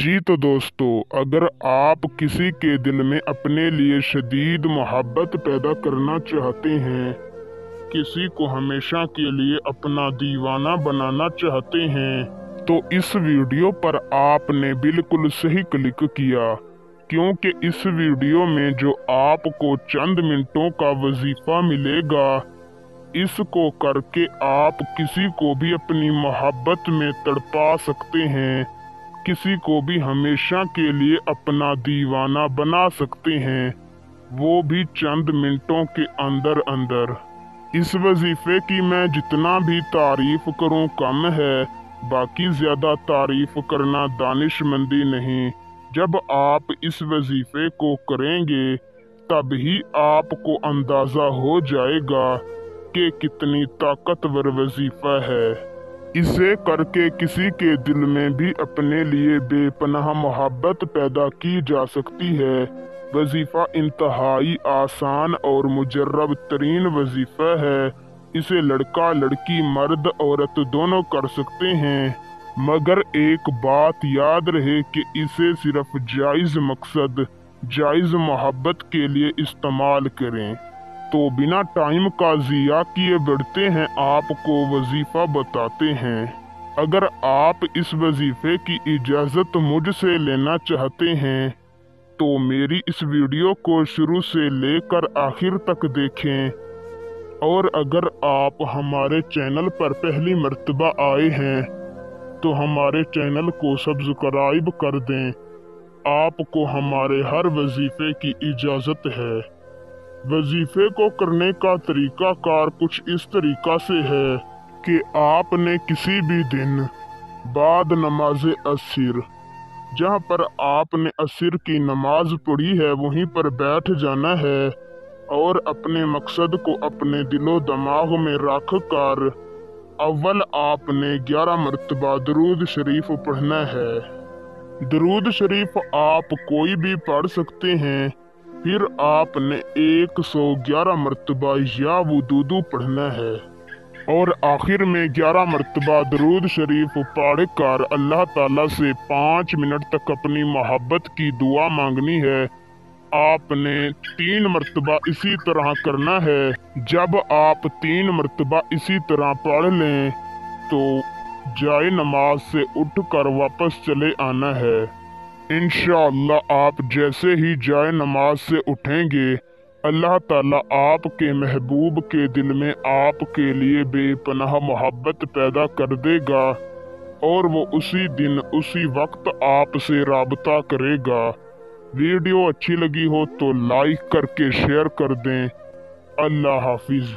जी तो दोस्तों, अगर आप किसी के दिल में अपने लिए शदीद मोहब्बत पैदा करना चाहते हैं, किसी को हमेशा के लिए अपना दीवाना बनाना चाहते हैं, तो इस वीडियो पर आपने बिल्कुल सही क्लिक किया, क्योंकि इस वीडियो में जो आपको चंद मिनटों का वजीफा मिलेगा, इसको करके आप किसी को भी अपनी मोहब्बत में तड़पा सकते हैं, किसी को भी हमेशा के लिए अपना दीवाना बना सकते हैं, वो भी चंद मिनटों के अंदर अंदर। इस वजीफे की मैं जितना भी तारीफ करूं कम है, बाकी ज्यादा तारीफ करना दानिशमंदी नहीं। जब आप इस वजीफे को करेंगे तब ही आपको अंदाजा हो जाएगा कि कितनी ताकतवर वजीफा है। इसे करके किसी के दिल में भी अपने लिए बेपनाह मोहब्बत पैदा की जा सकती है। वजीफा इंतहाई आसान और मुजर्रब तरीन वजीफा है। इसे लड़का लड़की मर्द औरत दोनों कर सकते हैं, मगर एक बात याद रहे कि इसे सिर्फ जायज़ मकसद, जायज़ मोहब्बत के लिए इस्तेमाल करें। तो बिना टाइम का ज़िया किए बढ़ते हैं, आपको वजीफ़ा बताते हैं। अगर आप इस वजीफ़े की इजाज़त मुझसे लेना चाहते हैं तो मेरी इस वीडियो को शुरू से लेकर आखिर तक देखें। और अगर आप हमारे चैनल पर पहली मर्तबा आए हैं तो हमारे चैनल को सब्सक्राइब कर दें। आपको हमारे हर वजीफ़े की इजाज़त है। वजीफे को करने का तरीका कार कुछ इस तरीका से है कि आपने किसी भी दिन बाद नमाज असर, जहाँ पर आपने असर की नमाज पढ़ी है, वहीं पर बैठ जाना है और अपने मकसद को अपने दिलो दिमाग में रख कर अव्वल आपने 11 मरतबा दरूद शरीफ पढ़ना है। दरूद शरीफ आप कोई भी पढ़ सकते हैं, फिर आपने 111 मरतबा या वुदूदू पढ़ना है और आखिर में 11 मरतबा दरूद शरीफ पढ़ कर अल्लाह ताला से 5 मिनट तक अपनी मोहब्बत की दुआ मांगनी है। आपने 3 मरतबा इसी तरह करना है। जब आप 3 मरतबा इसी तरह पढ़ लें तो जाए नमाज से उठकर वापस चले आना है। इंशाअल्लाह आप जैसे ही जाए नमाज से उठेंगे, अल्लाह ताला आपके महबूब के दिल में आपके लिए बेपनाह मोहब्बत पैदा कर देगा और वो उसी दिन उसी वक्त आपसे राबता करेगा। वीडियो अच्छी लगी हो तो लाइक करके शेयर कर दें। अल्लाह हाफिज।